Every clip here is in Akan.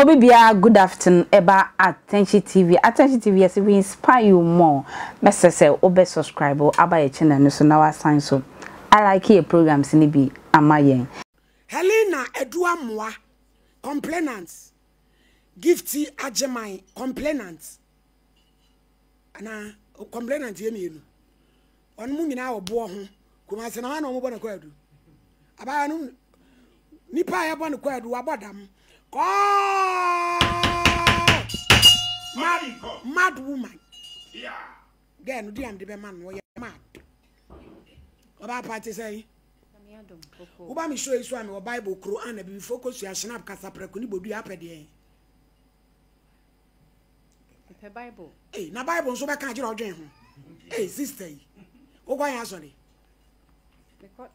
Bibia, good afternoon. Eba Attention TV. Attention TV, yes, we inspire you more. Message say, obe subscribe or aba channel so now I sign so. I like your programs in be amayen. Helena Edua Mwa complainants. Gifty Ajemai complainants. Ana complainant yemi. On mu nyina obo ho. Kuma se na no mo bona kwadu. Aba no nipa ya bona kwadu abodam. Mad woman. Yeah. Then do am the man wo mad. Oba party say. Oba mi show you so am o Bible Quran na bi focus ya snap kasa preko ni bodu apede. Pe Bible. Eh, na Bible so be kan jira odwen ho. Eh, sister. O gwa yan sorry. Because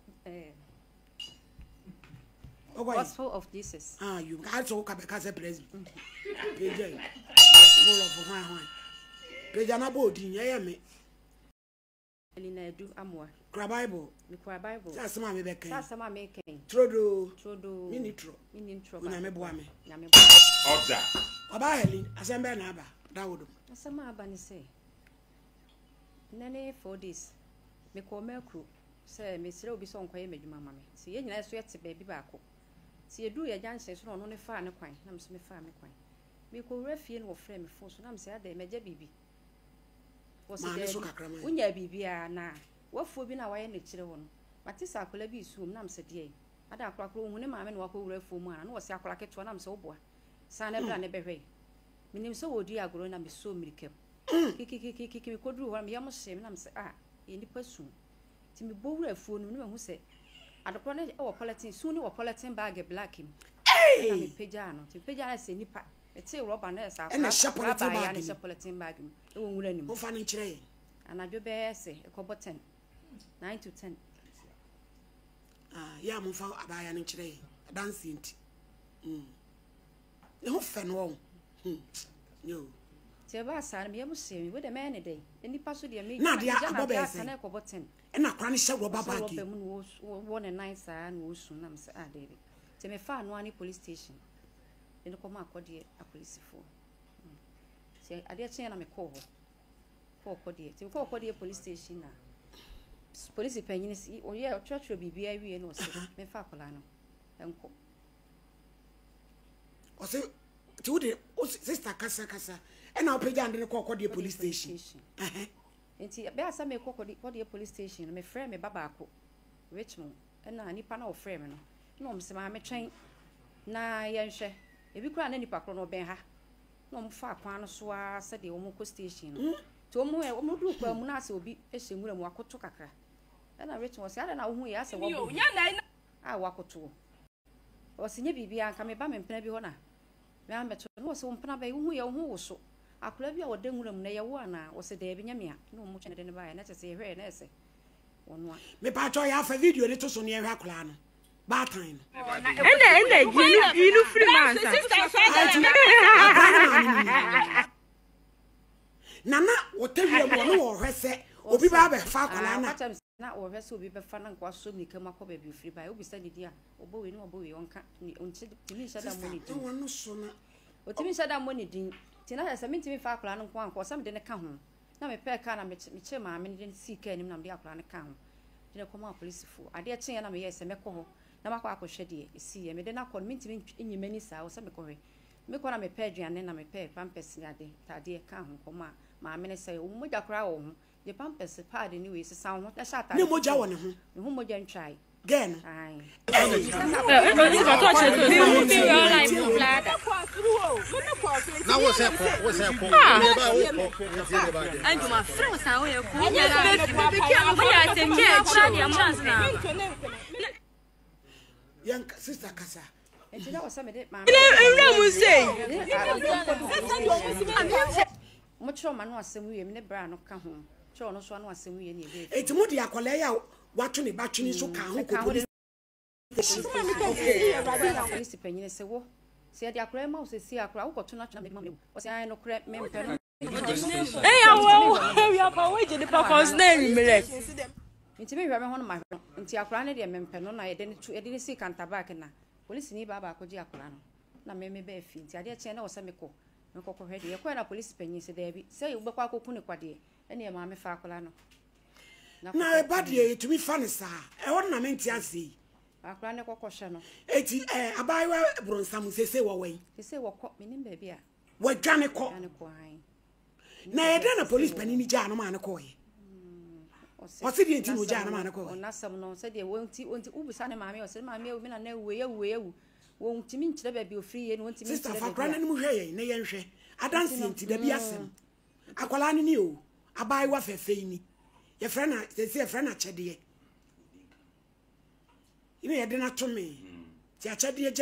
Okay. Gospel of Jesus. Ah, you got to come because praise. PJ. Full of one. PJ na body ye me. Elina Edu Amwa. Kra Bible. Me kwa Bible. Sa sama me be kan. Sa sama me kan. Trodo. Minitro. Na me boa me. Na me boa. Order. Oba Helen, asembe na aba. Dawodo. Asama aba ni say. Nane for this. Me ko mekru. Say me sire obi so nkoye medwuma ma me. Si ye nyina so yete ba bi ba ko. Si edu ya janse so no ne fa ne kwan na me so me fa me kwan me ko wura fie no wo frɛ me fo so na me se ada me gya bibi wo se de unya bibi a na wafuo bi na waye ne kire wo no mate sa akola bi suom na me se de ada akora koro hu ne maame no wakɔ wura fuo mu ana na wo se akora keto na me se wo boa sa na bra ne behwe minim so wodi agoro na me so mirikam kiki me koduru ho na me yam hye me na me se ye nipa su ti me bo wura fuo no me hu se adokro ne o politin su ni o politin bag black him na me peja no ti peja na se nipa ete rubber na sa na politin bag na se politin bag e wo nwura ni mo fa ni kire anadwo be se e ko 10 9 to 10 ya mo fa abaya ni kire dance nti e ho fe no yo ti ba sa na me yam se mi we de me ne dey nipa so de me na dia abobe se na ko 10 na kwa ni hye rubber bag e wo ne nice a na wo su na me se David ti me fa no ani police station ene ko ma akode a police fo ti ade chen na me ko ho ko de ti ko de police station na police penyin si o ye church bibia wie no se me fa akola no enko o se ti wo de sister kasa ena opeja ande ko de police station enti be asa me ko de police station me frɛ me baba ako Richmond ena nipa na o frɛ me no se ma me twen na ye nhwɛ ebi kura na nipa kro no ben ha no mo fa akwan no so a se de o mo ko station no ti o mo du kwa mu na se obi ehye nwura mu akoto kakra ena Richmond se ada na wo hu ye ase wo bo wakoto o se nye bibia nka me ba me mpena bi ho na me ameto no se wo mpena ba wo hu ye wo hu wo so akura bi a wo de nwura mu na ye wo ana wo se de bi nyamia no mo twene de ne ba ya na se ye hwe na ese wonwa me pa cho ya fa video ni to so ne hwe akura no ba time ende you free man nana wo tawia mo no wo hwe se obi ba ba fa akura na wo hwe se obi ba fa na nkwa so mi kama ko ba bi free ba obi sa didi a obo we no obo we onka onchi timi shada mo ni din wonu so na otimi shada mo ni din tina sa mintimi fa akura no nkwa nkwa sam de ne ka ho na me pe ka na me che ma me de si ka anim na me de akura ne ka ho de ko ma police fo ade chen na me ye se me ko ho na makwa akohwe de esi ye me de na ko mintimi enyimani sa wo se me ko hwe me ko na me pe aduane na me pe pampers ni ade tade ka ho ko ma me ne se wo mo jakra wo ho de pampers pad ni we se sa ho na sha ta ne mo ja wo ne ho me ho mo ja ntwai gen ai na wo se ko and my friends are we ko ya se me kura dia chance na yan sister kasa enti da wo se me de ma mu say mo chro ma no asem wie me ne bra no ka ho chro no so no asem wie ne ebe enti mo de akola ya wato ne batwini so ka ho ko police penyin se wo se de akora ma o se si akora wo ko to na twa me ma o se ai no kra me mpe no we are we je de pa consnare mi le nti me hwa me ho no ma nti akora ne de me mpe no na ye de ne si kanta back na police ni baba akogye akora no na me be fi nti ade che na wo se me ko hwede ye ko na police panyin se da bi se ye wo bekwa koku ne kwade ene ma me fa akola no na e badie to me fa ne sa e won na me ntiase akola ne kokoshe no eti abaiwa bronsam sese wo wen sese wo ko me nim ba bi a wo dwane ko han na e de na police panyin ni ja no ma ne ko ye o se die nti no ja no ma ne ko o nasam no se die wonti ubusa ne maame o se maame o me na na ewu wonti min kire ba bi ofri ye no wonti min kire ba fakra na mu hwe ye na ye nhwe adansi nti da bi asem akwala ni o abaiwa fefe ni ye frɛ na sese ye frɛ na kyede ine ye de na to me ti akyede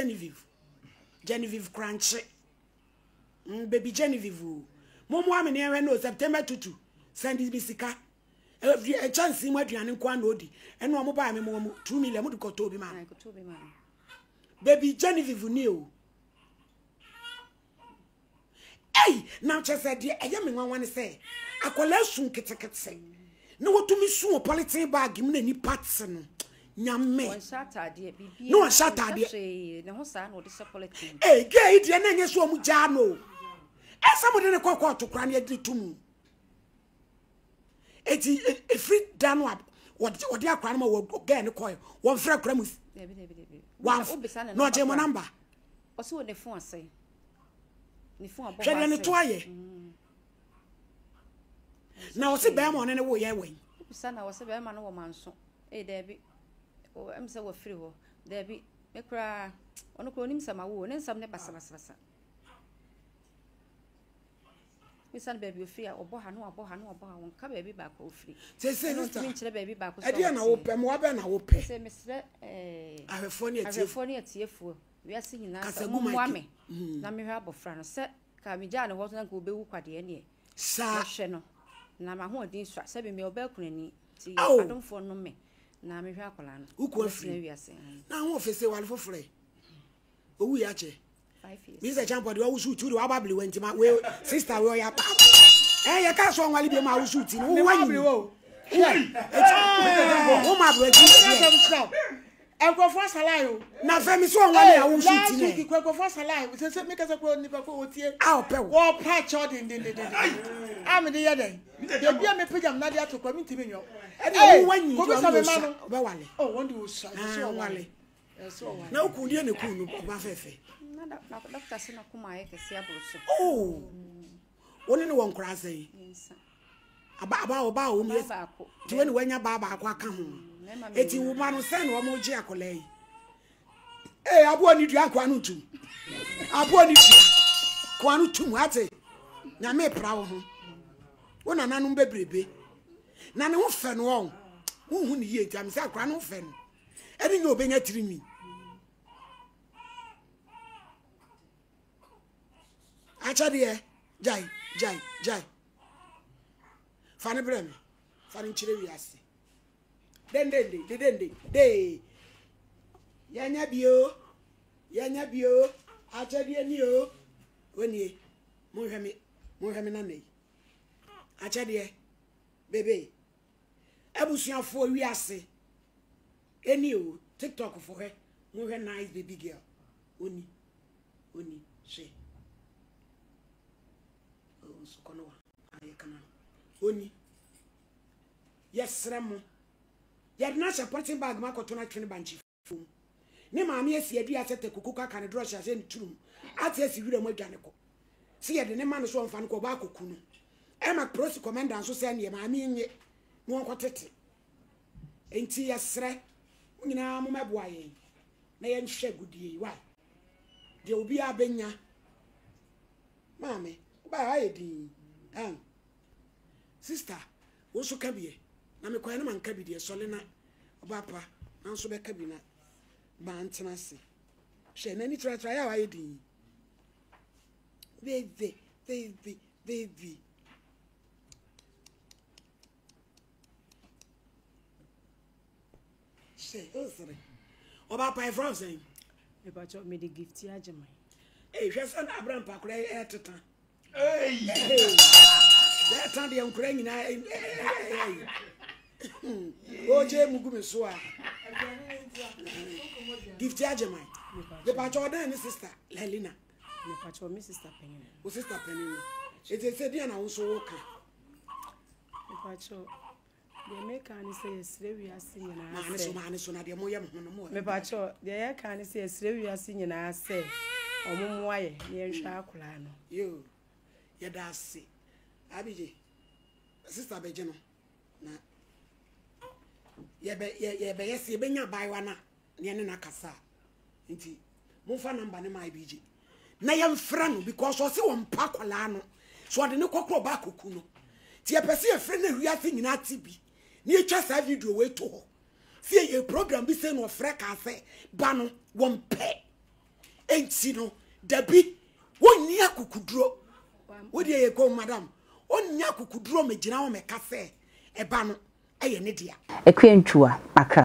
Genevieve crunch baby Genevieve momo ame ne hwe no September 22 send bisika a chance mu aduane kwa na odi eno omo ba me mo 2 million mu de koto bi ma baby Genevieve ni o ei na chese de eye me nwanwa ne se akola sun ketekete na wotumi sun politin bag mu na ni parts no nyame on Saturday bibi no on Saturday ne ho sa na odi se politin gay de na nye so mu ja no esa mo de ne kokko to kra na yedi tum eti free down up what dia kra na wo gay ne koy won fra kra mu wa no je mo number o so ne phone ase ni phone abo hwede ne to aye na o se be mo ne wo ye wen bisa na o se be ma no wo manso Debbie o am se wo free ho Debbie me kra ono ko nim sama wo ne nsam ne basa Misan baby free obo ha no won ka baby ba ko free se no min kire baby ba ko so e dia na wo pe mo ba na wo pe se misre ahefoni atiefo wi ase nyina sa mo ame na me hwa abofra no se ka mi ja ne ho na ko bewu kwade ne sa hwe no na ma ho odin so se be me oba kunani ti adomfo no me na me hwa akola no uko free na ho ofese wal fofore owu ya che 5 years Mr. Champo de wusu tu de wa babli wenti ma we sister we ya pa ye ka so nwale bi ma wusu ti wo wanyi wo ma bro ti Enkofo salai na femi so nwale ya wusu ti ne enkofo salai se me ka se ko ni pa ko otie a pe wo pa cho din am de ye den de bia me pejam na de atokwa mi ntimi nyo e de wo wanyi ko be sa me ma no be wale oh won de wo sa so wale na ku die ne ku no ba fefe na doctor se na kuma ye kese abroso oh woni ne won kra sai aba o mi ti woni wanya ba ko aka ho eti wo ma no se na o mo ji akola yi abo ni dua kwa no tu abo ni dua kwa no tu ate na me pra wo ho wona nanu bebrebe na ne ho fe no wo hu ni ye jam se akwa no fe no eni nye obenya tirimi achade jai fani bremi fani chire wiase dende yanya bio achade ni o woni mo hwemi na nei achade bebe ebusuafo wiase eni o TikTok for her mo hwe nice baby girl oni she sukono aye kana oni yes remo ya na supporting bag ma ko to na twene banchi fom ne maami esi adu asete kukuka kan draw sha se ntrum ati esi wire mo adwane ko se ye de ne ma no so mfa no ko ba koku no e ma prosi commander so se ne maami nye mo ko tete enti yesre nyina mo meboa ye na ye nhwe gudie wa de obi abenya mame ba aye di sister wo so kabie na me kwai na man kabie sole na oba pa na so be kabina ba antena se hwe na ni tra ya wa ye di baby say sorry oba pa from saying e ba cho me the gift ya jema hwe san Abraham pa kura e teta that time the Ukraine na oje mugu me so a gift ya jema The Bajoda and sister, Lelina. Me pacho me sister Penny. O sister Penny. It is said, and I also walk. Me pacho. The American says, "We are singing." Man, so not the Moyam. Me pacho. The American says, "We are singing." I say, "O Mumway, near Shakulano." You, that's see. Abiji, sister Bejano. Yes, you been your buy one. Niana Cassa. Inti, Mofa number my BG. Nayam Fran because was one Pacolano. So I didn't cocoa back kuno. Tia Percy a friend and reacting in ATB. Near just have you do away to her. See a program be saying of fracas, Bano, one pay. Ain't sino, Debbie, 1 year could draw. What do you go, madam? 1 year could draw me, General Cafe, a bano, a nidia. A queen chua, Macra.